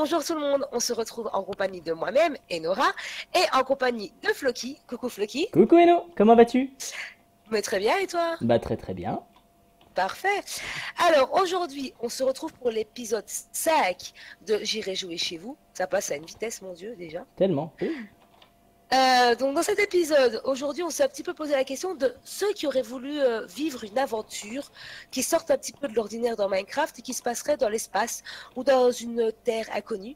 bonjour tout le monde, on se retrouve en compagnie de moi-même, Enora, et en compagnie de Floki. Coucou Floki. Coucou Eno, comment vas-tu? Mais très bien, et toi? Bah très très bien. Parfait. Alors aujourd'hui, on se retrouve pour l'épisode 5 de J'irai jouer chez vous. Ça passe à une vitesse, mon Dieu, déjà. Tellement. Oh. Donc dans cet épisode, aujourd'hui, on s'est un petit peu posé la question de ceux qui auraient voulu vivre une aventure qui sorte un petit peu de l'ordinaire dans Minecraft et qui se passerait dans l'espace ou dans une terre inconnue.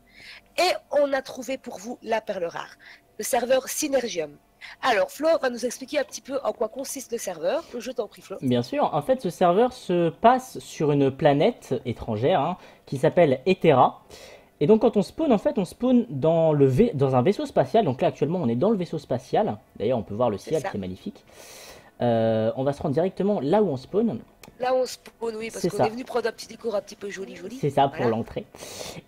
Et on a trouvé pour vous la perle rare, le serveur Synergium. Alors, Flo va nous expliquer un petit peu en quoi consiste le serveur. Je t'en prie, Flo. Bien sûr, en fait ce serveur se passe sur une planète étrangère qui s'appelle Ethera. Et donc quand on spawn, en fait on spawn dans un vaisseau spatial. Donc là actuellement on est dans le vaisseau spatial. D'ailleurs on peut voir le C'est ciel ça. qui est magnifique. On va se rendre directement là où on spawn. Là, on spawn, oui, parce C'est qu'on est ça. venu prendre un petit décor un petit peu joli, joli. C'est ça pour Voilà. l'entrée.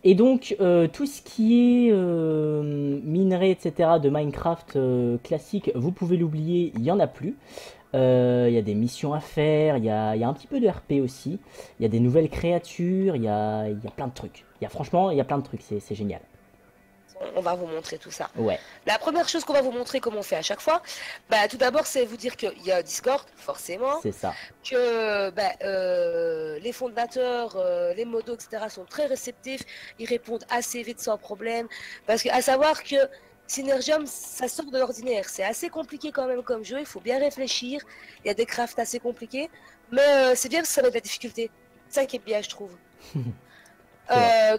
Et donc, tout ce qui est minerai, etc. de Minecraft classique, vous pouvez l'oublier, il n'y en a plus. Il y a des missions à faire, il y a un petit peu de RP aussi. Il y a des nouvelles créatures, il y a plein de trucs. Franchement, il y a plein de trucs, c'est génial. On va vous montrer tout ça. Ouais, La première chose qu'on va vous montrer, comme on fait à chaque fois, tout d'abord, c'est vous dire qu'il y a un Discord, forcément, c'est ça. que les fondateurs, les modos, etc. sont très réceptifs, ils répondent assez vite sans problème, parce que à savoir que Synergium, ça sort de l'ordinaire, c'est assez compliqué quand même comme jeu, il faut bien réfléchir, il y a des crafts assez compliqués, mais c'est bien parce que ça met de la difficulté, c'est ça qui est bien, je trouve. C'est vrai.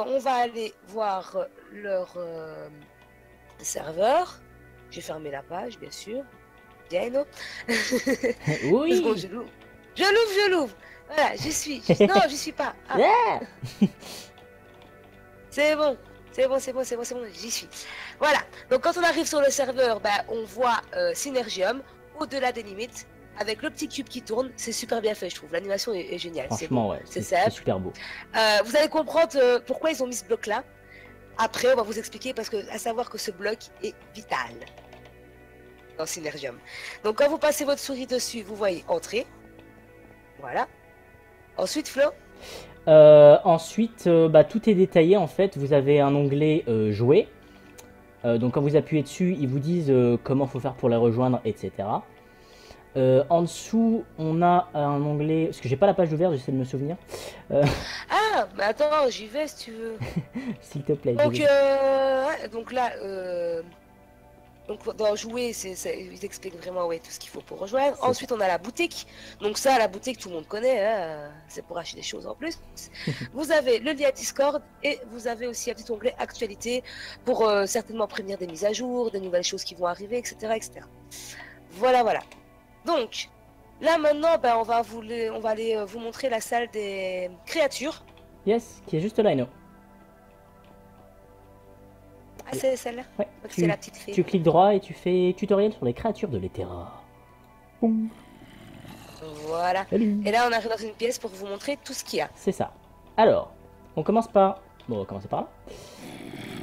On va aller voir leur serveur. J'ai fermé la page, bien sûr. Bien, non. Deux secondes, Oui. je l'ouvre. Je l'ouvre. Voilà, j'y suis. Non, j'y suis pas. Ah, Yeah. c'est bon. C'est bon, j'y suis. Voilà. Donc, quand on arrive sur le serveur, on voit Synergium, au-delà des limites, avec le petit cube qui tourne. C'est super bien fait, je trouve. L'animation est géniale. C'est beau. Franchement, ouais, C'est c'est simple. super beau. Vous allez comprendre pourquoi ils ont mis ce bloc-là. Après, on va vous expliquer parce que, à savoir que ce bloc est vital dans Synergium. Donc, quand vous passez votre souris dessus, vous voyez Entrée. Voilà. Ensuite, Flo. Ensuite, tout est détaillé en fait. Vous avez un onglet Jouer. Donc quand vous appuyez dessus, ils vous disent comment faut faire pour les rejoindre, etc. En dessous, on a un onglet, parce que j'ai pas la page ouverte, j'essaie de me souvenir. Euh, Ah, mais attends, j'y vais si tu veux. S'il te plaît, je Donc, vais. ouais, donc là, donc dans jouer, ils expliquent vraiment ouais, tout ce qu'il faut pour rejoindre. C'est ça. Ensuite, on a la boutique. Donc ça, la boutique, tout le monde connaît. Hein, c'est pour acheter des choses en plus. Vous avez le lien Discord et vous avez aussi un petit onglet Actualité pour certainement prévenir des mises à jour, des nouvelles choses qui vont arriver, etc. etc. Voilà, voilà. Donc, là maintenant, on va aller vous montrer la salle des créatures. Yes, qui est juste là, Eno. Ah, c'est celle-là. Ouais, Donc c'est tu, la petite fée. tu cliques droit et tu fais tutoriel sur les créatures de l'Etera. Boum. Voilà. Salut. Et là, on arrive dans une pièce pour vous montrer tout ce qu'il y a. C'est ça. Alors, on commence par... Bon, on va commencer par là.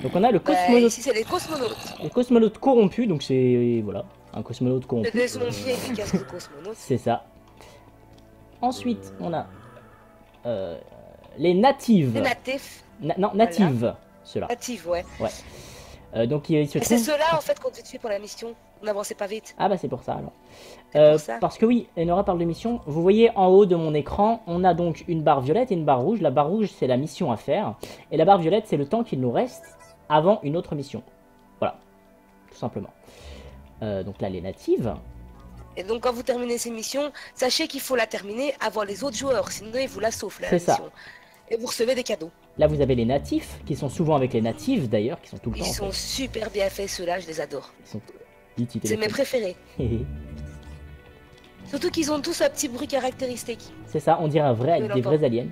Donc on a le cosmonaute, Ici, c'est les cosmonautes. corrompu, donc c'est... Voilà, un cosmonaute C'est corrompu. des zombies efficaces de cosmonautes. C'est ça. Ensuite, on a les natives. Les natifs. Non, Voilà. natives, ceux-là. Natifs, ouais. Ouais. Donc ils se Et c'est trouvent... ceux-là, en fait, qu'on devait tuer pour la mission. On n'avançait pas vite. Ah bah c'est pour ça alors. C'est pour ça. Parce que oui, Enora parle de mission. Vous voyez en haut de mon écran, on a donc une barre violette et une barre rouge. La barre rouge, c'est la mission à faire. Et la barre violette, c'est le temps qu'il nous reste avant une autre mission. Voilà, tout simplement. Donc là, les natives. Et donc, quand vous terminez ces missions, sachez qu'il faut la terminer avant les autres joueurs. Sinon, ils vous la sauvent, la C'est ça. mission. Et vous recevez des cadeaux. Là, vous avez les natifs, qui sont souvent avec les natives d'ailleurs, qui sont tout le temps. Ils sont super bien faits, ceux-là, je les adore. Ils sont... C'est mes préférés. Surtout qu'ils ont tous un petit bruit caractéristique. C'est ça, on dirait Je des l'entends. vrais aliens.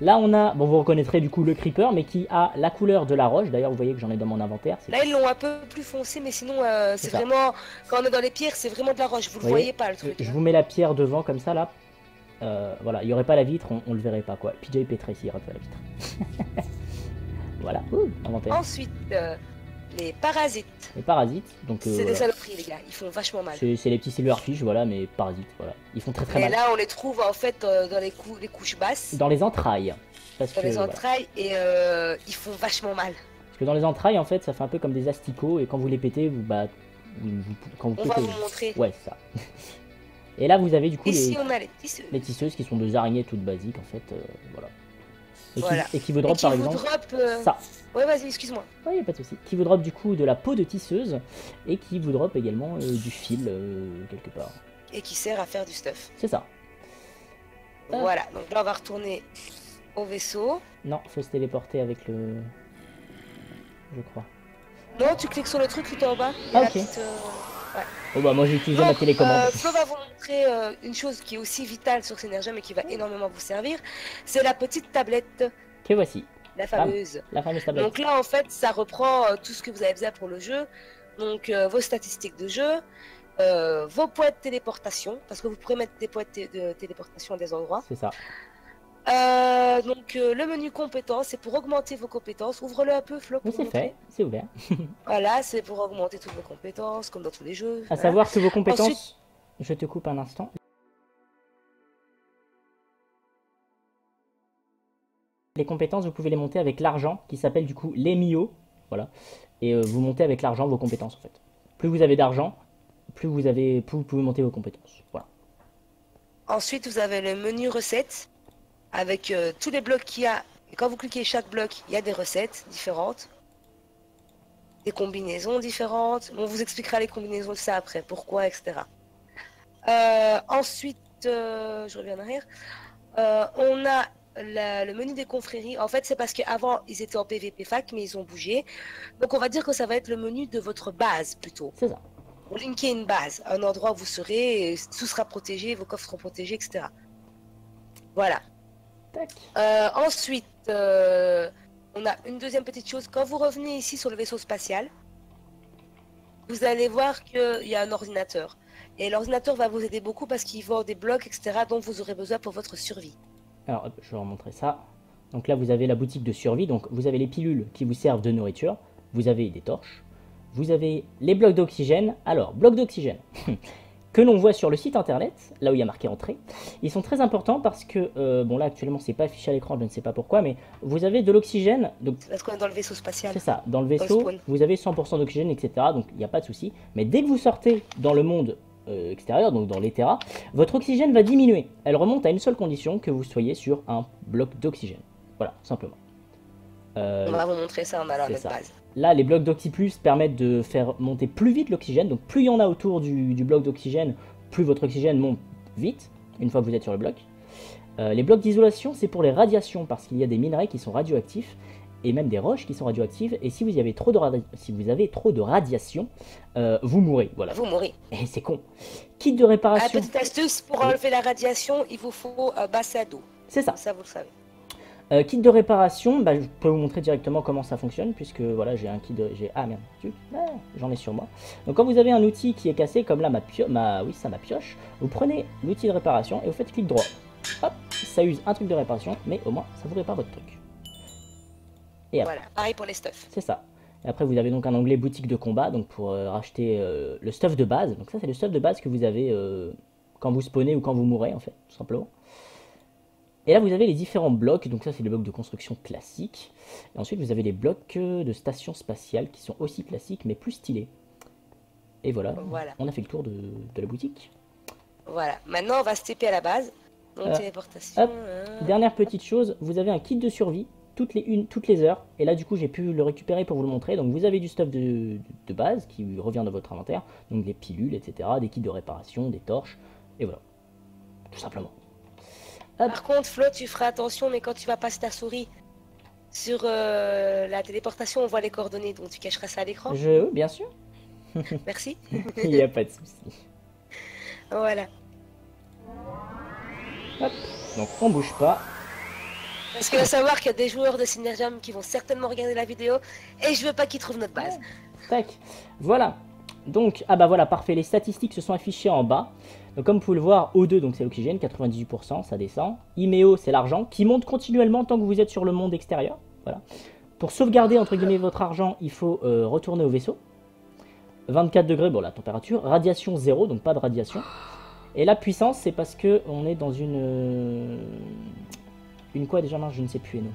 Là, on a, bon, vous reconnaîtrez du coup le creeper, mais qui a la couleur de la roche. D'ailleurs, vous voyez que j'en ai dans mon inventaire. Là, ils l'ont un peu plus foncé, mais sinon, c'est ça. vraiment... Quand on est dans les pierres, c'est vraiment de la roche. Vous le voyez pas, le truc. Je Hein. vous mets la pierre devant, comme ça, là. Voilà, il n'y aurait pas la vitre, on le verrait pas, quoi. PJ Petracy, il aurait pas la vitre. Voilà, inventaire. Ensuite, les parasites. Les parasites, donc C'est des voilà. saloperies, les gars. Ils font vachement mal. C'est les petits silverfish, voilà, mais parasites, voilà. Ils font très Et mal. là, on les trouve en fait dans les couches basses, Dans les entrailles. Parce dans que, les voilà. entrailles, et ils font vachement mal. Parce que dans les entrailles, en fait, ça fait un peu comme des asticots, et quand vous les pétez, quand vous On va pétez... vous montrer. Ouais, c'est ça. Et là, vous avez du coup Ici, on a les tisseuses. les tisseuses qui sont des araignées toutes basiques, en fait, voilà. Et Voilà. qui vous drop, par exemple, ça. Ouais, vas-y, excuse-moi. Ouais, y a pas de souci. Qui vous drop du coup de la peau de tisseuse, et qui vous drop également du fil, quelque part. Et qui sert à faire du stuff. C'est ça. Ah. Voilà, donc là, on va retourner au vaisseau. Non, faut se téléporter avec le... Je crois. Non, tu cliques sur le truc tout en bas. Ah, la ok. petite, Oh bah moi j'ai utilisé ma Donc, télécommande. Flo va vous montrer une chose qui est aussi vitale sur Synergia, mais qui va énormément vous servir. C'est la petite tablette, Que voici. la fameuse. La fameuse tablette. Donc là, en fait, ça reprend tout ce que vous avez besoin pour le jeu. Donc, vos statistiques de jeu, vos points de téléportation, parce que vous pourrez mettre des points de téléportation à des endroits. C'est ça. Donc, le menu compétences, c'est pour augmenter vos compétences. Ouvre-le un peu, Flo. Mais pour c'est montrer. fait, c'est ouvert. Voilà, c'est pour augmenter toutes vos compétences, comme dans tous les jeux. À Voilà. savoir que vos compétences... Ensuite- Je te coupe un instant. Les compétences, vous pouvez les monter avec l'argent, qui s'appelle du coup l'Emio. Voilà. Et vous montez avec l'argent vos compétences, en fait. Plus vous avez d'argent, plus vous pouvez monter vos compétences. Voilà. Ensuite, vous avez le menu recettes avec tous les blocs qu'il y a. Et quand vous cliquez chaque bloc, il y a des recettes différentes, des combinaisons différentes. On vous expliquera les combinaisons de ça après, pourquoi, etc. Ensuite, je reviens en arrière. On a le menu des confréries. En fait, c'est parce qu'avant, ils étaient en PVP fac, mais ils ont bougé. Donc, on va dire que ça va être le menu de votre base plutôt. C'est ça. Pour linker une base, un endroit où vous serez, et tout sera protégé, vos coffres seront protégés, etc. Voilà. Tac. Ensuite, on a une deuxième petite chose. Quand vous revenez ici sur le vaisseau spatial, vous allez voir qu'il y a un ordinateur. Et l'ordinateur va vous aider beaucoup parce qu'il vend des blocs, etc. dont vous aurez besoin pour votre survie. Alors, hop, je vais vous montrer ça. Donc là, vous avez la boutique de survie. Donc, vous avez les pilules qui vous servent de nourriture. Vous avez des torches. Vous avez les blocs d'oxygène. Alors, blocs d'oxygène que l'on voit sur le site internet, là où il y a marqué entrée. Ils sont très importants parce que, bon là actuellement c'est pas affiché à l'écran, je ne sais pas pourquoi, mais vous avez de l'oxygène. Donc Parce qu'on est dans le vaisseau spatial. c'est ça, dans le vaisseau, vous avez 100% d'oxygène, etc. Donc il n'y a pas de souci. Mais dès que vous sortez dans le monde extérieur, donc dans l'Etera, votre oxygène va diminuer. Elle remonte à une seule condition, que vous soyez sur un bloc d'oxygène. Voilà, simplement. On va vous montrer ça en allant à notre ça. base. Là, les blocs d'Oxyplus permettent de faire monter plus vite l'oxygène. Donc plus il y en a autour du bloc d'oxygène, plus votre oxygène monte vite, une fois que vous êtes sur le bloc. Les blocs d'isolation, c'est pour les radiations, parce qu'il y a des minerais qui sont radioactifs, et même des roches qui sont radioactives, et si vous avez trop de radiation, vous mourrez. Voilà. Vous mourrez. Et c'est con. Kit de réparation. Petite astuce, pour enlever la radiation, il vous faut un bassin d'eau. C'est ça. Ça, vous le savez. Kit de réparation, bah, je peux vous montrer directement comment ça fonctionne, puisque voilà, j'ai un kit de... Ah merde, j'en ai sur moi. Donc quand vous avez un outil qui est cassé, comme là ma pioche, vous prenez l'outil de réparation et vous faites clic droit. Hop, ça use un truc de réparation, mais au moins ça vous répare votre truc. Et après, voilà, pareil pour les stuffs. c'est ça. Et après vous avez donc un onglet boutique de combat, donc pour racheter le stuff de base. Donc ça c'est le stuff de base que vous avez quand vous spawnez ou quand vous mourrez en fait, tout simplement. Et là, vous avez les différents blocs. Donc ça, c'est les blocs de construction classiques. Et ensuite, vous avez les blocs de station spatiale qui sont aussi classiques, mais plus stylés. Et voilà, on a fait le tour de la boutique. Voilà, maintenant, on va se TP à la base. Donc, téléportation. Hop. Dernière petite chose, vous avez un kit de survie toutes les heures. Et là, du coup, j'ai pu le récupérer pour vous le montrer. Donc, vous avez du stuff de base qui revient dans votre inventaire. Donc, des pilules, etc. Des kits de réparation, des torches. Et voilà, tout simplement. Hop. Par contre, Flo, tu feras attention, mais quand tu vas passer ta souris sur la téléportation, on voit les coordonnées, donc tu cacheras ça à l'écran. Bien sûr. Merci. Il n'y a pas de souci. Voilà. Hop. Donc on bouge pas. Parce qu'il faut savoir qu'il y a des joueurs de Synergium qui vont certainement regarder la vidéo et je veux pas qu'ils trouvent notre base. Tac. Voilà. Donc, ah bah voilà, parfait. Les statistiques se sont affichées en bas. Donc, comme vous pouvez le voir, O2, donc c'est l'oxygène, 98%, ça descend. IMEO, c'est l'argent, qui monte continuellement tant que vous êtes sur le monde extérieur. Voilà. Pour sauvegarder entre guillemets votre argent, il faut retourner au vaisseau. 24 degrés, bon la température. Radiation 0, donc pas de radiation. Et la puissance, c'est parce que on est dans une quoi déjà, non, je ne sais plus, Eno.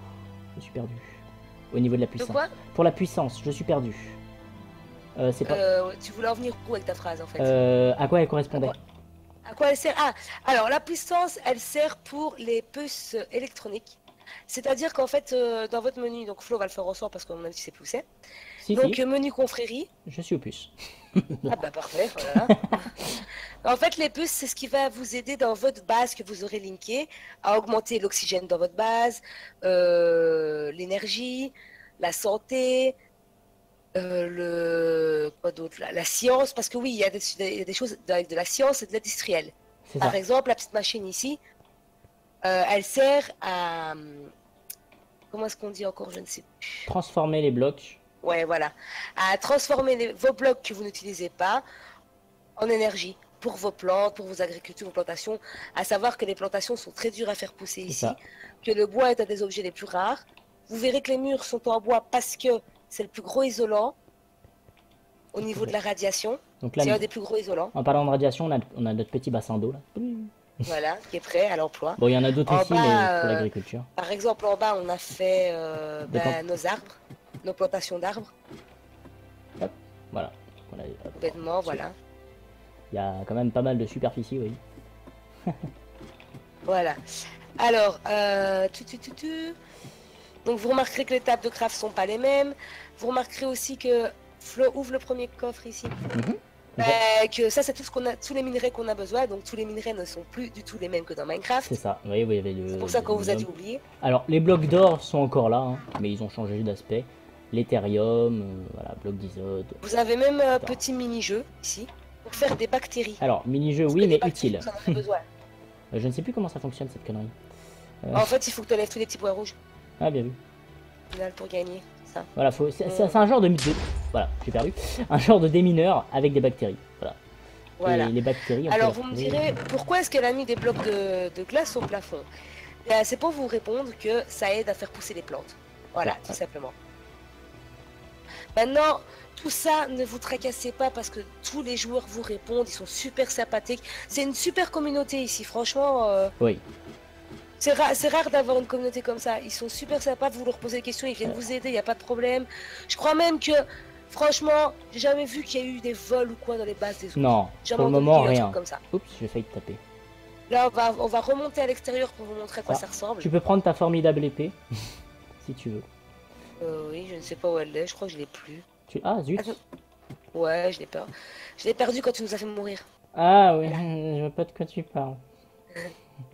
Je suis perdu. Au niveau de la puissance. De quoi? Pour la puissance, je suis perdu. C'est pas... Tu voulais en venir où avec ta phrase en fait? À quoi elle correspondait? À quoi elle sert? Ah, alors la puissance, elle sert pour les puces électroniques. C'est-à-dire qu'en fait, dans votre menu, donc Flo va le faire en sort parce qu'à mon avis, tu sais plus où c'est. Si, Donc si, menu confrérie. je suis aux puces. Ah bah parfait, voilà. En fait, les puces, c'est ce qui va vous aider dans votre base que vous aurez linké à augmenter l'oxygène dans votre base, l'énergie, la santé, quoi d'autre, la science, parce que oui, il y a des choses avec de la science et de l'industriel. C'est Par ça. exemple, la petite machine ici, elle sert à... Comment est-ce qu'on dit encore? Je ne sais plus. Transformer les blocs. Ouais, voilà. À transformer vos blocs que vous n'utilisez pas en énergie pour vos plantes, pour vos agricultures, vos plantations. À savoir que les plantations sont très dures à faire pousser ici, ça. que le bois est un des objets les plus rares. Vous verrez que les murs sont en bois parce que c'est le plus gros isolant au niveau de la radiation. Donc là, C'est un des plus gros isolants, en parlant de radiation, on a notre petit bassin d'eau là. voilà, qui est prêt à l'emploi. Bon, il y en a d'autres En aussi, bas, mais pour l'agriculture. Par exemple, en bas, on a fait Des plantes. nos arbres, nos plantations d'arbres, Voilà. Voilà, bêtement, voilà. il y a quand même pas mal de superficie, oui. Voilà. Alors, donc vous remarquerez que les tables de craft sont pas les mêmes. Vous remarquerez aussi que Flo ouvre le premier coffre ici. Mhm. Que ça, c'est tout ce qu'on a, tous les minerais qu'on a besoin. Donc tous les minerais ne sont plus du tout les mêmes que dans Minecraft. C'est ça. Oui, oui, il y avait C'est pour ça qu'on vous a dit oublier. Alors, les blocs d'or sont encore là, hein, mais ils ont changé d'aspect. L'Ethereum, voilà, bloc d'isode. Vous avez même un petit mini-jeu ici pour faire des bactéries. Alors, mini-jeu, Parce oui, que mais les bactéries, utile. vous en avez besoin. Je ne sais plus comment ça fonctionne cette connerie. En fait, il faut que tu enlèves tous les petits points rouges Ah, bien vu. au final pour gagner. Ça. Voilà, c'est un genre de... Voilà, j'ai perdu. Un genre de démineur avec des bactéries. Voilà. Voilà. Et les bactéries... on Alors peut vous les me retrouver- direz, pourquoi est-ce qu'elle a mis des blocs de glace au plafond? C'est pour vous répondre que ça aide à faire pousser les plantes. Voilà, Ouais, tout ouais. simplement. Maintenant, tout ça, ne vous tracassez pas parce que tous les joueurs vous répondent, ils sont super sympathiques. C'est une super communauté ici, franchement. Oui. C'est rare d'avoir une communauté comme ça. Ils sont super sympas, vous leur posez des questions, ils viennent vous aider, il n'y a pas de problème. Je crois même que, franchement, j'ai jamais vu qu'il y a eu des vols ou quoi dans les bases des autres. Non, Jamais pour le entendu moment, qu'il y ait un rien. truc comme ça. Oups, j'ai failli te taper. Là, on va remonter à l'extérieur pour vous montrer à quoi Ah, ça ressemble. Tu peux prendre ta formidable épée, si tu veux. Oui, je ne sais pas où elle est, je crois que je l'ai plus. Ah, zut. Attends. Ouais, je l'ai peur. Je l'ai perdu quand tu nous as fait mourir. Ah oui, je vois pas de quoi tu parles.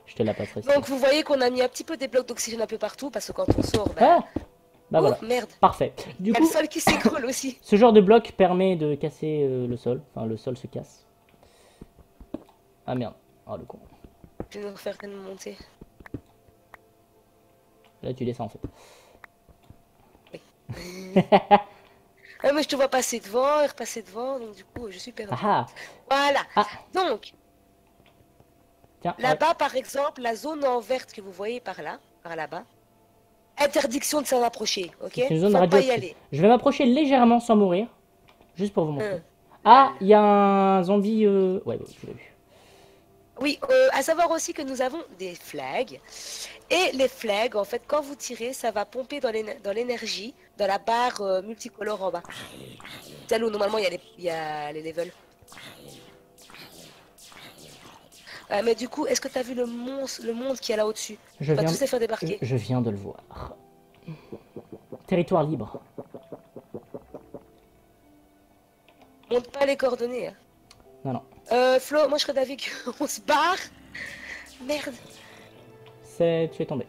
Je te la passerai. Donc vous voyez qu'on a mis un petit peu des blocs d'oxygène un peu partout parce que quand on sort, ben... Ah bah voilà, merde. parfait. Du Il y a le coup, sol qui s'écroule aussi. ce genre de bloc permet de casser le sol. Enfin, le sol se casse. Ah merde. Oh le con. Je vais nous faire une montée. Là, tu descends en fait. Ah, mais je te vois passer devant et repasser devant, donc du coup, je suis perdue. Ah Voilà. ah. Donc, Tiens. là-bas, par exemple, la zone en verte que vous voyez par là, par là-bas, interdiction de s'en approcher, ok? C'est une zone Faut pas y radioactive. aller. Je vais m'approcher légèrement sans mourir. Juste pour vous montrer. Hum. Ah, il y a un zombie... Ouais, je l'ai vu. Oui, à savoir aussi que nous avons des flags. Et les flags, en fait, quand vous tirez, ça va pomper dans l'énergie, dans la barre multicolore en bas. Celle où normalement il y a les levels. Mais du coup, est-ce que tu as vu le monde qui est là au-dessus? Je On va viens, tous les faire débarquer. je viens de le voir. Territoire libre. Monte pas les coordonnées. Hein. Non, non. Flo, moi je serais d'avis qu'on se barre. Merde. Tu es tombé.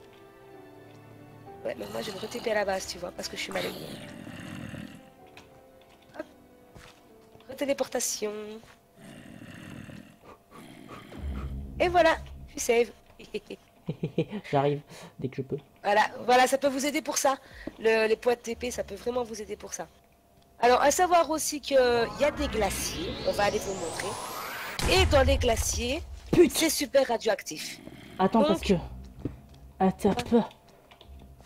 Ouais, mais moi je vais me retaper à la base, tu vois, parce que je suis malade. Hop. Retéléportation. Et voilà, je save. J'arrive dès que je peux. Voilà, ça peut vous aider pour ça. Les poids de TP, ça peut vraiment vous aider pour ça. Alors, à savoir aussi qu'il y a des glaciers, on va aller vous montrer. Et dans les glaciers, c'est super radioactif. Attends, Donc- parce que... Attends, T'es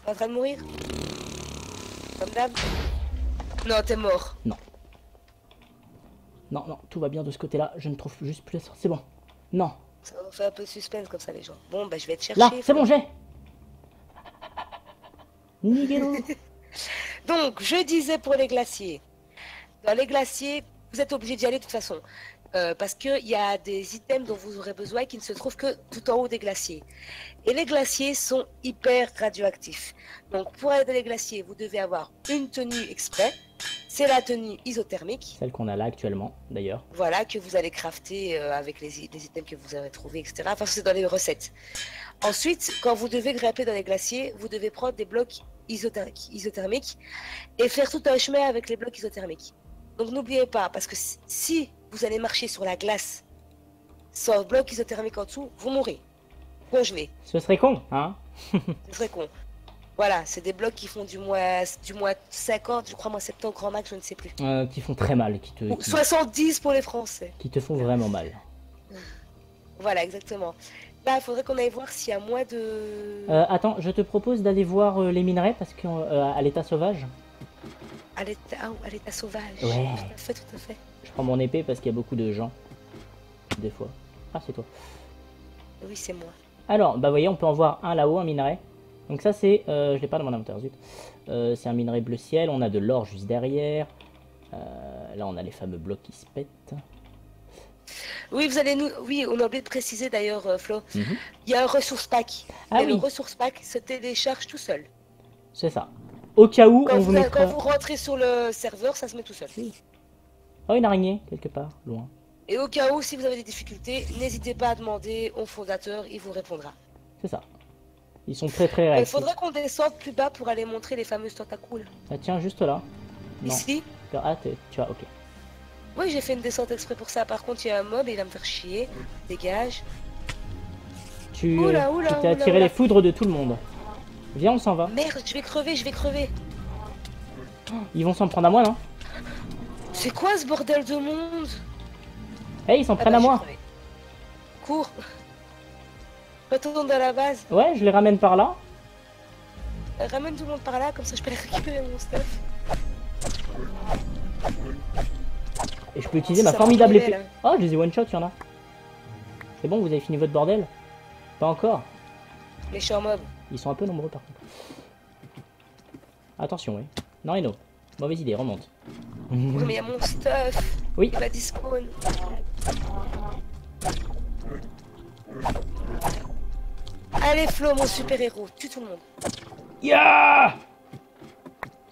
en train de mourir? comme d'hab. Non, t'es mort. Non. Non, non, tout va bien de ce côté-là. Je ne trouve juste plus la sortie. C'est bon. Non. Ça va faire un peu de suspense comme ça, les gens. Bon, bah, je vais te chercher. Là, c'est bon, j'ai. Nigelo. Donc, je disais pour les glaciers. Dans les glaciers, vous êtes obligé d'y aller de toute façon. Parce qu'il y a des items dont vous aurez besoin qui ne se trouvent que tout en haut des glaciers. Et les glaciers sont hyper radioactifs. Donc, pour aller dans les glaciers, vous devez avoir une tenue exprès. C'est la tenue isothermique. Celle qu'on a là actuellement, d'ailleurs. Voilà, que vous allez crafter avec les items que vous avez trouvés, etc. Enfin, c'est dans les recettes. Ensuite, quand vous devez grimper dans les glaciers, vous devez prendre des blocs isothermiques et faire tout un chemin avec les blocs isothermiques. Donc n'oubliez pas, parce que si vous allez marcher sur la glace sans bloc isothermique en dessous, vous mourrez. Congelé. Ce serait con, hein. Ce serait con. Voilà, c'est des blocs qui font du moins 50, je crois, moins 70 grand max, je ne sais plus. Qui font très mal, qui 70 pour les Français. Qui te font vraiment mal. Voilà, exactement. Là, il faudrait qu'on aille voir s'il y a moins de... Attends, je te propose d'aller voir les minerais, parce qu'à l'état sauvage. À l'état sauvage. Ouais. Tout à fait, tout à fait. Je prends mon épée parce qu'il y a beaucoup de gens. Des fois. Ah, c'est toi. Oui, c'est moi. Alors, bah vous voyez, on peut en voir un là-haut, un minerai. Donc ça c'est, je l'ai pas dans mon inventaire, zut. C'est un minerai bleu ciel, on a de l'or juste derrière. Là on a les fameux blocs qui se pètent. Oui, oui, on a oublié de préciser d'ailleurs, Flo. Mhm. Il y a un ressource pack. Ah et oui. le ressource pack se télécharge tout seul. C'est ça. Au cas où, Quand on vous mettra... quand vous rentrez sur le serveur, ça se met tout seul. Oui. Oh, une araignée, quelque part, loin. Et au cas où, si vous avez des difficultés, n'hésitez pas à demander au fondateur, il vous répondra. C'est ça. Ils sont très très Il réactifs. faudrait qu'on descende plus bas pour aller montrer les fameuses tentacules. Ah tiens, juste là. Non. Ici. Ah, tu as, ok. Oui, j'ai fait une descente exprès pour ça. Par contre, il y a un mob et il va me faire chier. Dégage. Tu Oula, oula, t'es oula, attiré oula. les foudres de tout le monde. Viens, on s'en va. Merde, je vais crever, je vais crever. Ils vont s'en prendre à moi, non? C'est quoi ce bordel de monde? Eh, ils s'en prennent à je vais moi. crever. Cours. Retourne dans la base. Ouais, je les ramène par là. Ramène tout le monde par là, comme ça je peux aller récupérer mon stuff. Et je peux utiliser ma Ça formidable va épée. là. Oh, je les ai one shot, il y en a. C'est bon, vous avez fini votre bordel? Pas encore. Méchant mob. Ils sont un peu nombreux par contre. Attention, oui. Non, Eno. Mauvaise idée, remonte. Oui, mais il y a mon stuff. Oui. Il va despawn. Allez Flo, mon super héros, tue tout le monde. Yeah!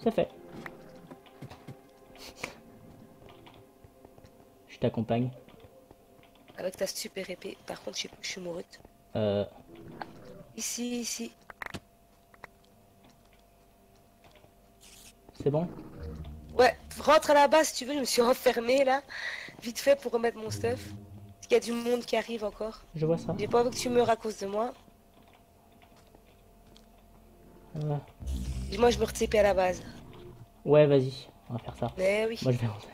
C'est fait. Je t'accompagne. Avec ta super épée. Par contre, je sais plus que je suis mourute. Ici, ici. C'est bon? Ouais, rentre à la base si tu veux, je me suis enfermée là. Vite fait pour remettre mon stuff. Parce qu'il y a du monde qui arrive encore. Je vois ça. J'ai pas envie que tu meurs à cause de moi. Moi je me retapais à la base. Ouais, vas-y. On va faire ça. Mais oui. Moi, je vais rentrer.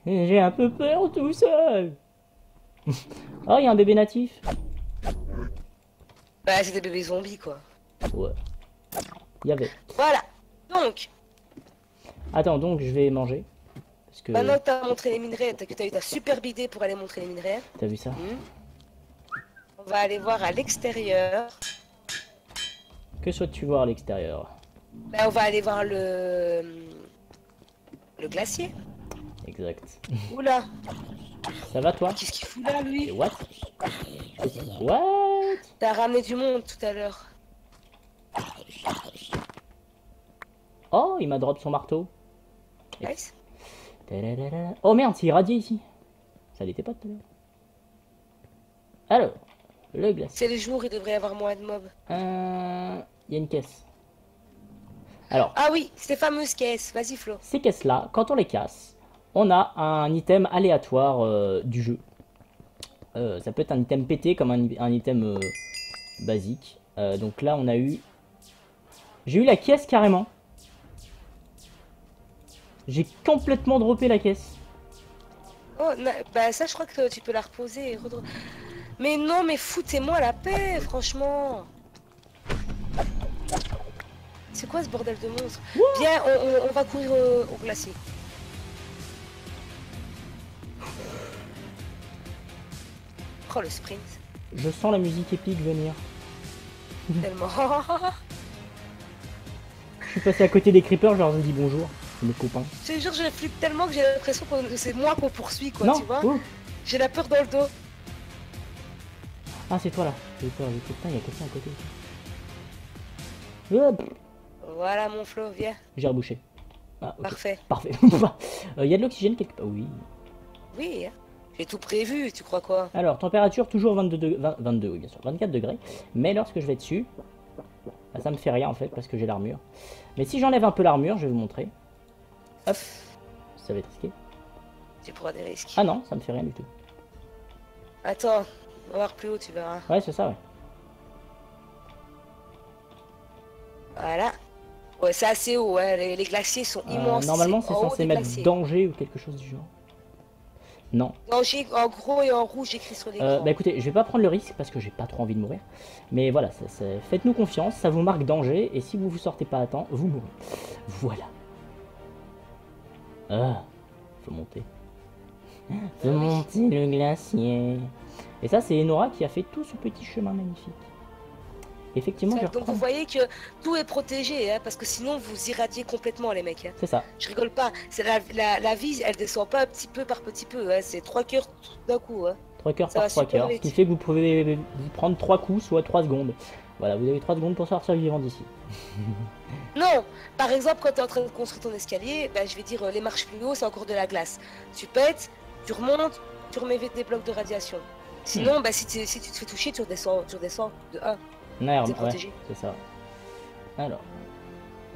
J'ai un peu peur tout seul. Oh, il y a un bébé natif. Bah c'est des bébés zombies quoi. Ouais. Il y avait. Voilà. Donc, Attends, donc je vais manger. Parce que... maintenant que t'as montré les minerais, que t'as eu ta superbe idée pour aller montrer les minerais. T'as vu ça? On va aller voir à l'extérieur. Que souhaites-tu voir à l'extérieur? Bah, on va aller voir le glacier. Exact. Oula, Ça va toi? qu'est-ce qu'il fout là lui? Et what? What? T'as ramené du monde tout à l'heure. Oh, il m'a drop son marteau. Nice. Tadadada. Oh merde, c'est irradié ici. Ça l'était pas tout à l'heure. Alors, le glacier. C'est les jours, il devrait y avoir moins de mobs. Il y a une caisse. Alors, Ah oui, ces fameuses caisses. Vas-y Flo. ces caisses-là, quand on les casse, on a un item aléatoire du jeu. Ça peut être un item pété comme un item basique. Donc là, on a eu... J'ai eu la caisse carrément. J'ai complètement droppé la caisse. Oh, bah ça je crois que tu peux la reposer et Mais non, mais foutez-moi la paix, franchement. C'est quoi ce bordel de monstre? Wow. Viens, on va courir au glacier. Oh, le sprint. Je sens la musique épique venir. Tellement. Je suis passé à côté des creepers, je leur ai dit bonjour, c'est mes copains. Je te jure, je flippe tellement que j'ai l'impression que c'est moi qu'on poursuit, quoi, Non, tu vois. oh. J'ai la peur dans le dos. Ah, c'est toi là. J'ai peur, putain, il y a quelqu'un à côté. Hop. Voilà mon Flo, viens. J'ai rebouché. Ah, ok. Parfait. Parfait. Il y a de l'oxygène quelque part. Oui. Oui, hein. J'ai tout prévu, tu crois quoi? Alors, température toujours 22, oui, bien sûr, 24 degrés. Mais lorsque je vais dessus, bah, ça me fait rien en fait parce que j'ai l'armure. Mais si j'enlève un peu l'armure, je vais vous montrer. Hop, ça va être risqué. Tu prends des risques. Ah non, ça me fait rien du tout. Attends, on va voir plus haut, tu verras. Ouais, c'est ça, ouais. Voilà. Ouais, c'est assez haut, hein. Les glaciers sont immenses. Normalement, c'est en haut censé des mettre glaciers. danger ou quelque chose du genre. Non. Danger en gros et en rouge écrit sur l'écran. Bah écoutez, je vais pas prendre le risque parce que j'ai pas trop envie de mourir. Mais voilà, faites-nous confiance, ça vous marque danger et si vous vous sortez pas à temps, vous mourrez. Voilà. Ah, faut monter. Faut monter le glacier. Et ça, c'est Enora qui a fait tout ce petit chemin magnifique. Effectivement, je Donc reprends. vous voyez que tout est protégé, hein, parce que sinon vous irradiez complètement les mecs. Hein. C'est ça. Je rigole pas, c'est la vie, elle descend pas petit peu par petit peu, hein. C'est 3 cœurs d'un coup. Hein. 3 cœurs Ça par va 3 super cœurs. Ce vite. qui fait que vous pouvez vous prendre 3 coups, soit 3 secondes. Voilà, vous avez 3 secondes pour sortir vivant d'ici. Non, par exemple, quand tu es en train de construire ton escalier, ben, je vais dire les marches plus haut, c'est encore de la glace. Tu pètes, tu remontes, tu remets vite des blocs de radiation. Sinon, ben, si tu te fais toucher, tu redescends de 1. Merde, T'es ouais, protégé. c'est ça. Alors.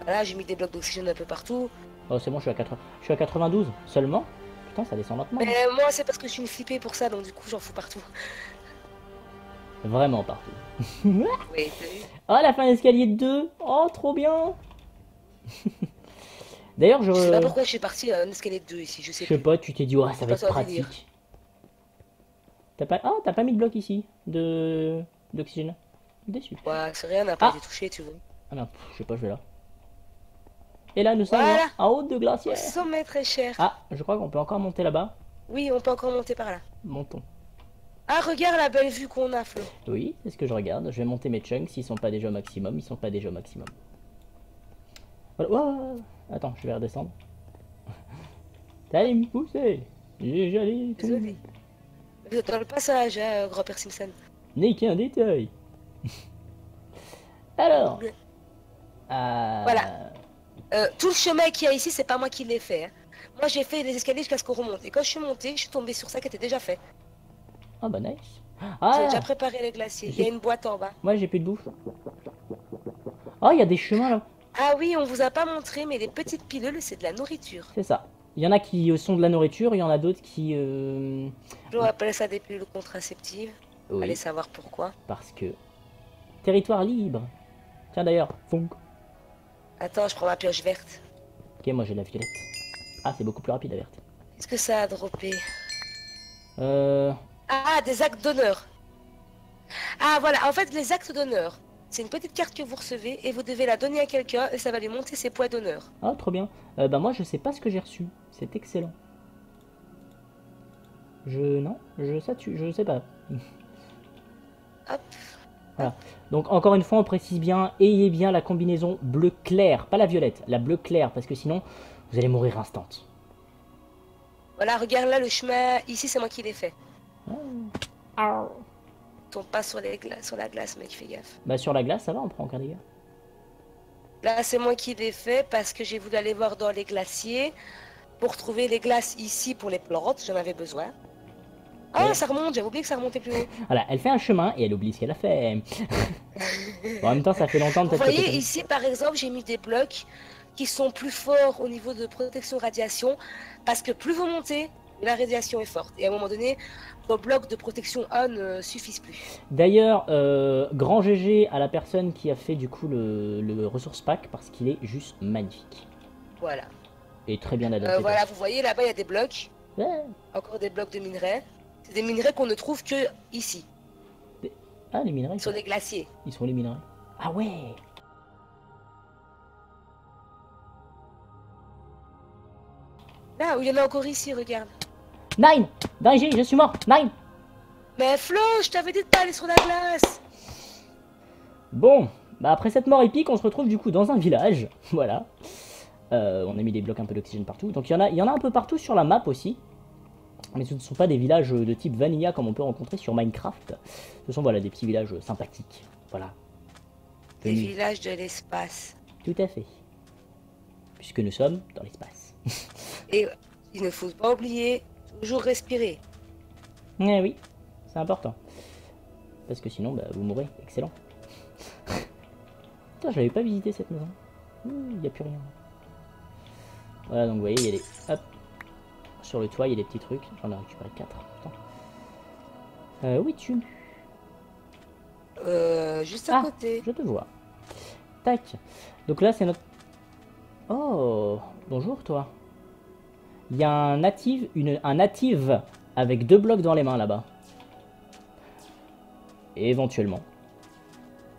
Voilà, j'ai mis des blocs d'oxygène un peu partout. Oh, c'est bon, je suis à 92 seulement. Putain, ça descend lentement. Mais moi, c'est parce que je suis une flippée pour ça, donc du coup, j'en fous partout. Vraiment partout. Oui, t'as vu. Oh, la fin d'escalier de 2. Oh, trop bien. D'ailleurs, Je sais pas pourquoi je suis parti à un escalier de 2 ici, je sais je sais pas. pas, tu t'es dit, ouais, ça va pas être ton délire. pratique. T'as pas mis de bloc ici d'oxygène. Déçu. Ouais, c'est rien, on n'a pas Ah. été touché, tu vois. Ah merde, je sais pas, je vais là. Et là, nous sommes Voilà. en haut de glacier. Au sommet très cher. Ah, je crois qu'on peut encore monter là-bas. Oui, on peut encore monter par là. Montons. Ah, regarde la belle vue qu'on a, Flo. Oui, c'est ce que je regarde. Je vais monter mes chunks. S'ils sont pas déjà au maximum, ils sont pas déjà au maximum. Voilà. Ouah. Attends, je vais redescendre. T'allais me pousser. J'allais tout. Désolé. Vous êtes dans le passage, hein, grand-père Simpson. N'est qu'un détail. Alors. Voilà. Tout le chemin qu'il y a ici, c'est pas moi qui l'ai fait. Hein. Moi, j'ai fait les escaliers jusqu'à ce qu'on remonte. Et quand je suis montée, je suis tombée sur ça qui était déjà fait. Ah bah nice. J'ai Ah, déjà préparé les glaciers. Il y a une boîte en bas. moi j'ai plus de bouffe. Oh, il y a des chemins là. Ah oui, on vous a pas montré, mais les petites pilules, c'est de la nourriture. C'est ça. Il y en a qui sont de la nourriture, il y en a d'autres qui... Je appelle ça des pilules contraceptives. Oui, Allez savoir pourquoi. parce que... Territoire libre. Tiens d'ailleurs, fonk. Attends, je prends ma pioche verte. Ok, moi j'ai la violette. Ah, c'est beaucoup plus rapide la verte. Qu'est-ce que ça a droppé? Euh... Ah, des actes d'honneur. Ah voilà, en fait, les actes d'honneur, c'est une petite carte que vous recevez et vous devez la donner à quelqu'un et ça va lui monter ses points d'honneur. Ah, trop bien. Bah moi je sais pas ce que j'ai reçu. C'est excellent. Non, je sais pas. Hop. Voilà. Donc encore une fois, on précise bien, ayez bien la combinaison bleu clair, pas la violette, la bleu clair, parce que sinon, vous allez mourir instant. Voilà, regarde là le chemin. Ici, c'est moi qui l'ai fait. Ah. Tombe pas sur la glace, mec, fais gaffe. Bah sur la glace, ça va, on prend encore des gars. Là, c'est moi qui l'ai fait parce que j'ai voulu aller voir dans les glaciers pour trouver les glaces ici pour les plantes. J'en avais besoin. Ah, Ouais. ça remonte, j'avais oublié que ça remontait plus haut. Voilà, elle fait un chemin et elle oublie ce qu'elle a fait. Bon, en même temps, ça fait longtemps Vous peut-être voyez, que... ici, par exemple, j'ai mis des blocs qui sont plus forts au niveau de protection radiation parce que plus vous montez, la radiation est forte. Et à un moment donné, vos blocs de protection 1 ne suffisent plus. D'ailleurs, grand GG à la personne qui a fait du coup le ressource pack parce qu'il est juste magnifique. Voilà. Et très bien adapté. Voilà, vous voyez, là-bas, il y a des blocs. Ouais. Encore des blocs de minerais. C'est des minerais qu'on ne trouve que ici, Ah, les minerais. sur les glaciers. Ils sont où, les minerais? Ah ouais. Là, où il y en a encore ici, regarde. Nine! Danger, je suis mort! Nine! Mais Flo, je t'avais dit de pas aller sur la glace. Bon, bah après cette mort épique, on se retrouve du coup dans un village. Voilà. On a mis des blocs un peu d'oxygène partout. Donc il y en a un peu partout sur la map aussi. Mais ce ne sont pas des villages de type vanilla comme on peut rencontrer sur Minecraft. Ce sont voilà, des petits villages sympathiques. Voilà. Des villages de l'espace. Tout à fait. Puisque nous sommes dans l'espace. Et il ne faut pas oublier, toujours respirer. Eh oui, c'est important. Parce que sinon, bah, vous mourrez. Excellent. Putain, j'avais pas visité cette maison. Il n'y a plus rien. Voilà, donc vous voyez, il y a des... Hop. Sur le toit, il y a des petits trucs. J'en ai récupéré 4. Putain. Oui, tu... Juste à côté. Je te vois. Tac. Donc là, c'est notre... Oh, bonjour toi. Il y a un native avec 2 blocs dans les mains là-bas. Et éventuellement.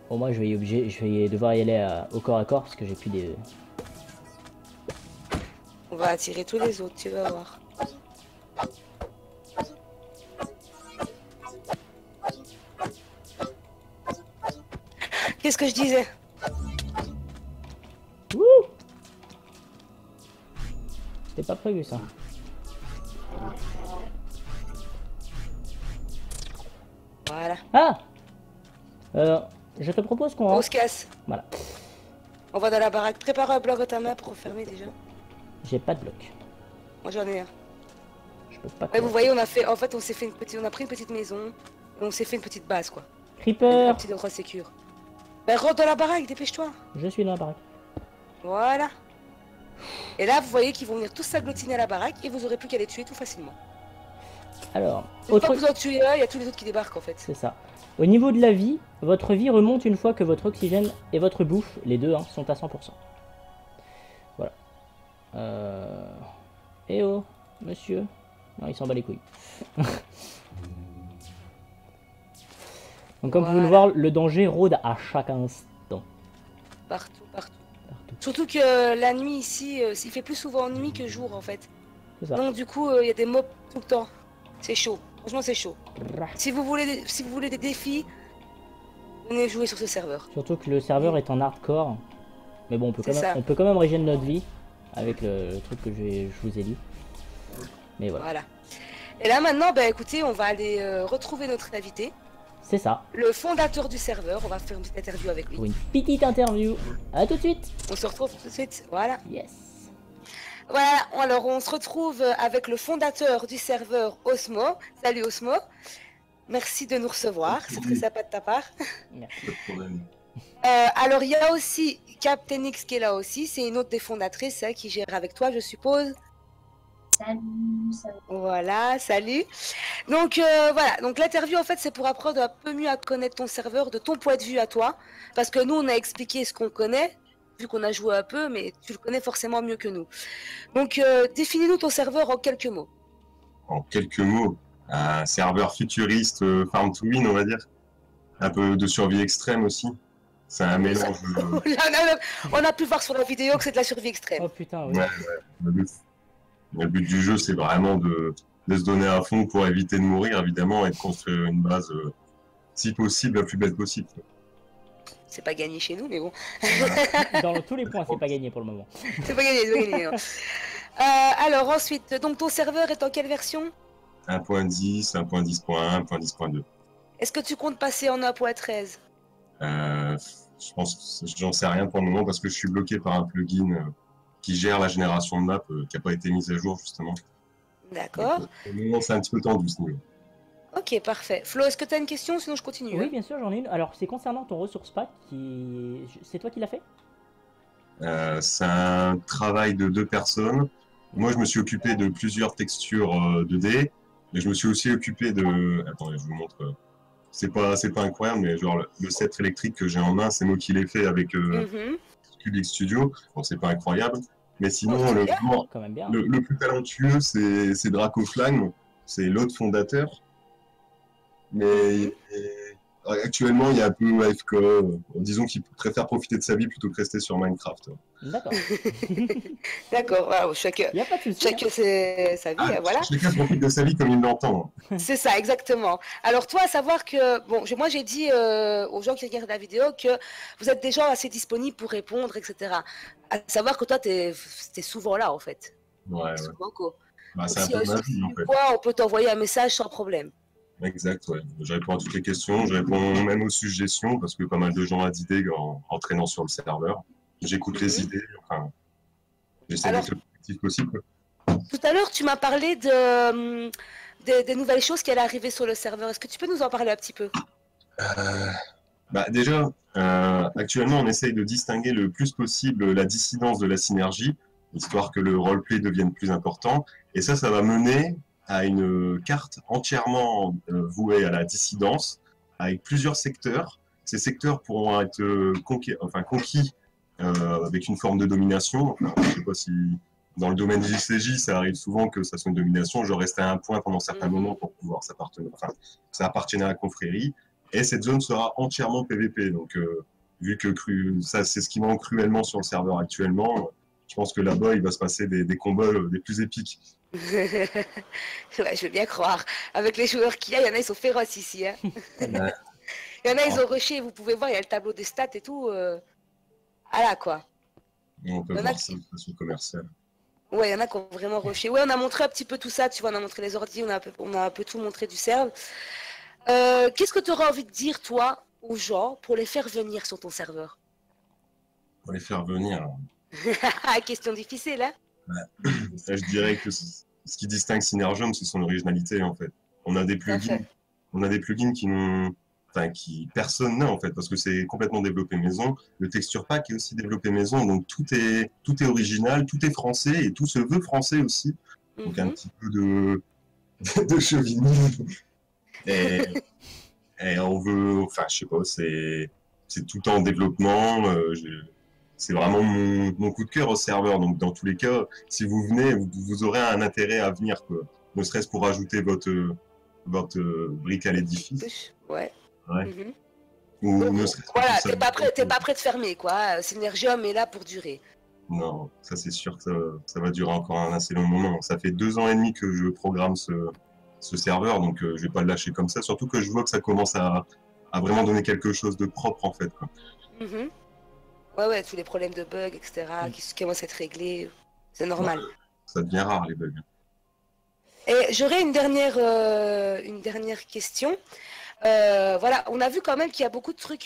Bon, moi, je vais devoir y aller au corps à corps parce que j'ai plus des... On va attirer tous les autres, tu vas voir. Qu'est-ce que je disais? Wouh! C'était pas prévu ça. Voilà. Ah! Je te propose qu'on... On se casse. Voilà. On va dans la baraque. Prépare un bloc à ta main pour refermer déjà. J'ai pas de bloc. Moi j'en ai un. Je peux pas... Ouais, vous voyez, on a fait... En fait, on s'est fait une petite... On a pris une petite maison. Et on s'est fait une petite base, quoi. Creeper! Un petit endroit sécure. Ben, rentre dans la baraque, dépêche-toi. Je suis dans la baraque. Voilà. Et là, vous voyez qu'ils vont venir tous s'agglutiner à la baraque et vous aurez plus qu'à les tuer tout facilement. Alors, Pas besoin de tuer un, il y a tous les autres qui débarquent en fait. C'est ça. Au niveau de la vie, votre vie remonte une fois que votre oxygène et votre bouffe, les deux, hein, sont à 100%. Voilà. Eh oh, monsieur. Non, il s'en bat les couilles. Donc comme vous pouvez le voir, le danger rôde à chaque instant. Partout, partout. Surtout que la nuit ici, il fait plus souvent nuit que jour en fait. Ça. Donc du coup, il y a des mobs tout le temps. C'est chaud. Franchement, c'est chaud. Si vous voulez des défis, venez jouer sur ce serveur. Surtout que le serveur est en hardcore. Mais bon, on peut quand même régénérer notre vie avec le truc que je vous ai dit. Mais voilà. Et là maintenant, bah écoutez, on va aller retrouver notre invité. C'est ça. Le fondateur du serveur, on va faire une petite interview avec lui. Pour une petite interview. À tout de suite. On se retrouve tout de suite. Voilà. Yes. Voilà, alors on se retrouve avec le fondateur du serveur Osmo. Salut Osmo. Merci de nous recevoir, c'est très sympa de ta part. Merci. Pas de problème. Alors il y a aussi Captain X qui est là aussi, c'est une autre des fondatrices qui gère avec toi, je suppose. Salut, salut. Voilà, salut. Donc voilà, donc l'interview en fait c'est pour apprendre un peu mieux à connaître ton serveur de ton point de vue à toi, parce que nous on a expliqué ce qu'on connaît, vu qu'on a joué un peu, mais tu le connais forcément mieux que nous. Donc définis-nous ton serveur en quelques mots. En quelques mots, un serveur futuriste farm to win, on va dire. Un peu de survie extrême aussi. C'est un mélange. On a pu voir sur la vidéo que c'est de la survie extrême. Oh putain, oui. Ouais. Le but du jeu, c'est vraiment de se donner à fond pour éviter de mourir, évidemment, et de construire une base, si possible, la plus belle possible. C'est pas gagné chez nous, mais bon. Dans tous les points, c'est pas gagné pour le moment. C'est pas gagné, c'est pas gagné. Alors ensuite, donc ton serveur est en quelle version? 1.10, 1.10.1, 1.10.2. Est-ce que tu comptes passer en 1.13? Je pense, j'en sais rien pour le moment parce que je suis bloqué par un plugin qui gère la génération de map qui n'a pas été mise à jour justement. D'accord. Au moment, c'est un petit peu tendu ce niveau. Ok, parfait. Flo, est-ce que tu as une question? Sinon, je continue. Oui, bien sûr, j'en ai une. Alors, c'est concernant ton ressource pack. C'est toi qui l'as fait? C'est un travail de 2 personnes. Moi, je me suis occupé de plusieurs textures 2D, mais je me suis aussi occupé de... Attendez, je vous montre. C'est pas incroyable, mais genre le set électrique que j'ai en main, c'est moi qui l'ai fait avec Cubic Studio. Bon, c'est pas incroyable, mais sinon, le plus talentueux, c'est Dracoflame, c'est l'autre fondateur. Mais Actuellement, il y a un peu AFK. Disons qu'il préfère profiter de sa vie plutôt que rester sur Minecraft. D'accord. D'accord, wow, Il n'y a pas de souci. chacun sa vie, voilà. Chacun profite de sa vie comme il l'entend. C'est ça, exactement. Alors toi, à savoir que, bon, moi j'ai dit aux gens qui regardent la vidéo que vous êtes des gens assez disponibles pour répondre, etc. À savoir que toi, t'es souvent là, en fait. Ouais, ouais. Souvent, quoi. Bah, c'est un Si peu un ma souci vie, en ou fait. quoi, on peut t'envoyer un message sans problème. Exact, ouais. Je réponds à toutes les questions, je réponds même aux suggestions, parce que pas mal de gens a d'idées en traînant sur le serveur. J'écoute les idées, enfin, j'essaie Alors, d'être le plus actif possible. tout à l'heure, tu m'as parlé des nouvelles choses qui allaient arriver sur le serveur. Est-ce que tu peux nous en parler un petit peu? Bah, déjà, actuellement, on essaye de distinguer le plus possible la dissidence de la synergie, histoire que le roleplay devienne plus important. Et ça va mener à une carte entièrement vouée à la dissidence, avec plusieurs secteurs. Ces secteurs pourront être conquis avec une forme de domination. Enfin, je ne sais pas si dans le domaine du JCJ, ça arrive souvent que ça soit une domination. Je reste à un point pendant certains moments pour pouvoir ça appartenait à la confrérie. Et cette zone sera entièrement PVP. Donc, vu que ça, c'est ce qui manque cruellement sur le serveur actuellement, je pense que là-bas, il va se passer des combats des plus épiques. Ouais, je veux bien croire. Avec les joueurs qu'il y a, il y en a, ils sont féroces ici. Hein. Il y en a, ils ont rushé, vous pouvez voir, il y a le tableau des stats et tout. Ah là, quoi. On peut Il y en a voir qui- ça de façon commerciale. Ouais, il y en a qui ont vraiment rushé. Ouais, on a montré un petit peu tout ça, tu vois, on a montré les ordi, on a un peu tout montré du serve. Qu'est-ce que tu aurais envie de dire, toi, aux gens, pour les faire venir sur ton serveur? Pour les faire venir, Question difficile, hein? je dirais que ce qui distingue Synergium, c'est son originalité, en fait. On a des Tout à plugins, fait. on a des plugins qui personne n'a, en fait, parce que c'est complètement développé maison. Le texture pack est aussi développé maison, donc tout est original, tout est français, et tout se veut français aussi. Donc un Mhm. petit peu de chauvinisme. Et, et on veut, enfin, je sais pas, c'est tout en développement. C'est vraiment mon coup de cœur au serveur. Donc, dans tous les cas, si vous venez, vous aurez un intérêt à venir, quoi. Ne serait-ce pour ajouter votre brique à l'édifice. Ouais. Ouais. Mhm. Ou Donc, ne serait-ce que voilà, pour ça. t'es pas prêt de fermer, quoi. Synergium est là pour durer. Non, ça c'est sûr que ça va durer encore un assez long moment. Ça fait 2 ans et demi que je programme ce serveur, donc je vais pas le lâcher comme ça. Surtout que je vois que ça commence à vraiment donner quelque chose de propre, en fait, quoi. Mhm. Ouais, tous les problèmes de bugs, etc., qui commencent à être réglés, c'est normal. Ouais, ça devient rare, les bugs. Et j'aurais une dernière question. Voilà, on a vu quand même qu'il y a beaucoup de trucs,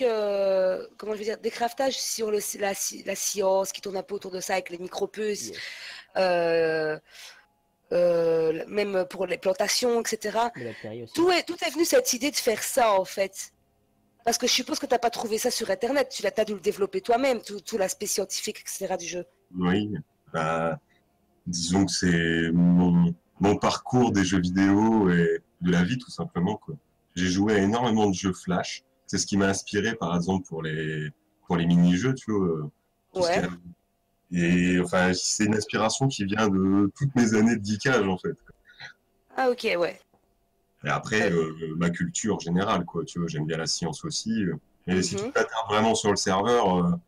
comment je veux dire, des craftages sur la science qui tourne un peu autour de ça avec les micro-puces, Yes. même pour les plantations, etc. Les bactéries aussi. Tout est venu cette idée de faire ça en fait. Parce que je suppose que tu n'as pas trouvé ça sur Internet, t'as dû le développer toi-même, tout l'aspect scientifique, etc. du jeu. Oui, bah, disons que c'est mon parcours des jeux vidéo et de la vie, tout simplement, quoi. J'ai joué à énormément de jeux Flash. C'est ce qui m'a inspiré, par exemple, pour les mini-jeux, tu vois. Tout ce qu'il y Ouais. a. Et enfin, c'est une inspiration qui vient de toutes mes années de geekage, en fait. Ah ok, ouais. Et après, ma culture générale, quoi. Tu vois, j'aime bien la science aussi. Et si tu Mhm. t'attardes vraiment sur le serveur,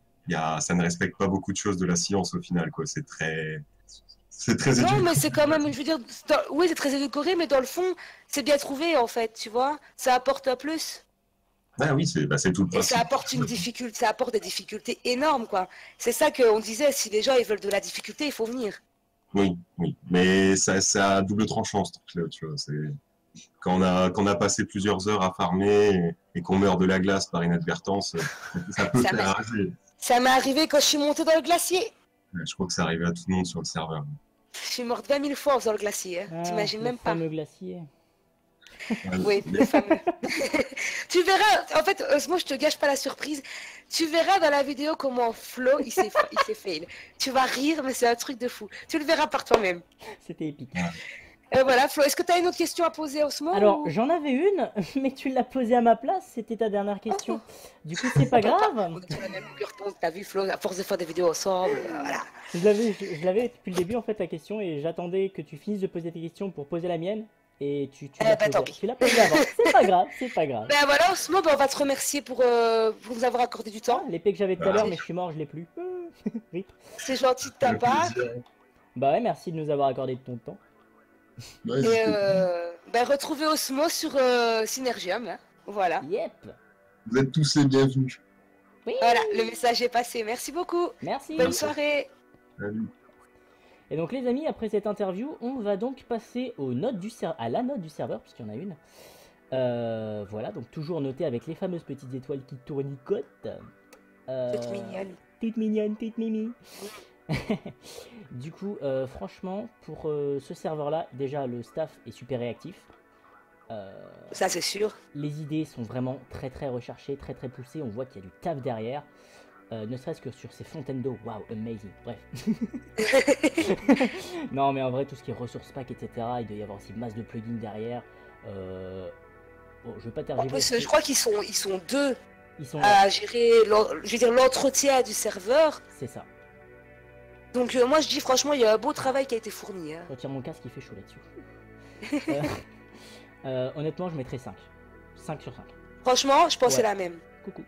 ça ne respecte pas beaucoup de choses de la science au final, quoi. C'est très Non, mais édulcoré. c'est quand même, je veux dire, oui, c'est très édulcoré, mais dans le fond, c'est bien trouvé en fait, tu vois. Ça apporte un plus. Ah oui, c'est tout le Et ça principe. apporte une difficulté, ça apporte des difficultés énormes, quoi. C'est ça qu'on disait, si les gens ils veulent de la difficulté, il faut venir. Oui, oui. Mais ça a double tranchant, ce truc-là, tu vois. Quand on a passé plusieurs heures à farmer et qu'on meurt de la glace par inadvertance, ça peut Ça faire m'est rager. ça m'est arrivé quand je suis montée dans le glacier. Je crois que ça arrivait à tout le monde sur le serveur. Je suis morte 20 000 fois en faisant le glacier, hein. Ah, T'imagines le même pas. fameux glacier. Oui, le fameux. Tu verras, en fait, moi je te gâche pas la surprise. Tu verras dans la vidéo comment Flo il s'est fail. Tu vas rire, mais c'est un truc de fou. Tu le verras par toi-même. C'était épique. Voilà, Flo, est-ce que tu as une autre question à poser à Osmo Alors, ou... j'en avais une, mais tu l'as posée à ma place, c'était ta dernière question. Du coup, c'est pas grave. On est sur la même longueur d'onde, t'as vu Flo, à force de faire des vidéos ensemble, voilà. Je l'avais depuis le début en fait la question et j'attendais que tu finisses de poser tes questions pour poser la mienne. et tu Eh l'as ben, tant posé, pis. tu l'as posé avant. C'est pas grave, c'est pas grave. Ben voilà, Osmo, ben, on va te remercier pour nous avoir accordé du Ah, temps. l'épée que j'avais tout à Ah. l'heure, mais je suis mort, je l'ai plus. Rip. C'est gentil de ta Le part. plaisir. Bah ouais, merci de nous avoir accordé de ton temps. Ouais, Et c'était- ben, retrouvez Osmo sur Synergium. Hein. Voilà. Yep. Vous êtes tous les bienvenus. Oui. Voilà, le message est passé. Merci beaucoup. Merci. Bonne soirée. Salut. Et donc les amis, après cette interview, on va donc passer aux notes à la note du serveur, puisqu'il y en a une. Voilà, donc toujours noté avec les fameuses petites étoiles qui tournicotent. Toute mignonne. Toute mignonne, toute mimi. Du coup, franchement, pour ce serveur-là, déjà le staff est super réactif. Ça, c'est sûr. Les idées sont vraiment très très recherchées, très très poussées. On voit qu'il y a du taf derrière. Ne serait-ce que sur ces fontaines d'eau. Waouh, amazing. Bref. Non, mais en vrai, tout ce qui est ressources pack, etc., il doit y avoir aussi masse de plugins derrière. Bon, je vais pas En tergiverser. plus, je crois qu'ils sont deux Ils sont. à gérer je veux dire, l'entretien du serveur. C'est ça. Donc moi, je dis franchement, il y a un beau travail qui a été fourni. Hein. Je retire mon casque, il fait chaud là-dessus. Honnêtement, je mettrais 5. 5 sur 5. Franchement, je pense que c'est Ouais. la même. Coucou.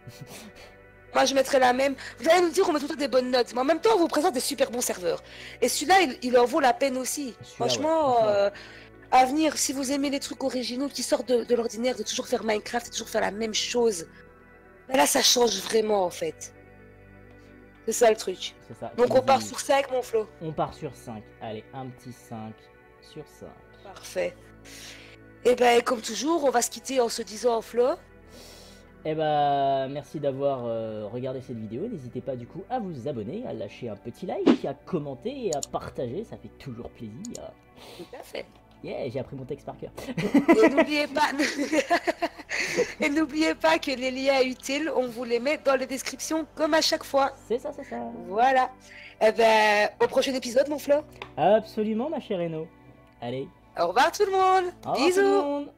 Moi, je mettrais la même. Vous allez nous dire qu'on met tout le temps des bonnes notes, mais en même temps, on vous présente des super bons serveurs. Et celui-là, il en vaut la peine aussi. Celui-là, Franchement, ouais, franchement. à venir, si vous aimez les trucs originaux qui sortent de l'ordinaire, de toujours faire Minecraft, de toujours faire la même chose, ben là, ça change vraiment, en fait. C'est ça le truc. C'est ça. Donc, Tu on part dis- sur 5, mon Flo. On part sur 5. Allez, un petit 5 sur 5. Parfait. Et ben, comme toujours, on va se quitter en se disant, Flo, Eh bah, merci d'avoir regardé cette vidéo. N'hésitez pas du coup à vous abonner, à lâcher un petit like, à commenter et à partager. Ça fait toujours plaisir. tout à fait. Yeah, j'ai appris mon texte par cœur. Et n'oubliez pas, et n'oubliez pas que les liens utiles, on vous les met dans les descriptions comme à chaque fois. C'est ça, c'est ça. Voilà. Eh ben, au prochain épisode, mon Flo. Absolument, ma chère Eno. Allez, Au revoir tout le monde. au revoir tout le Bisous. monde.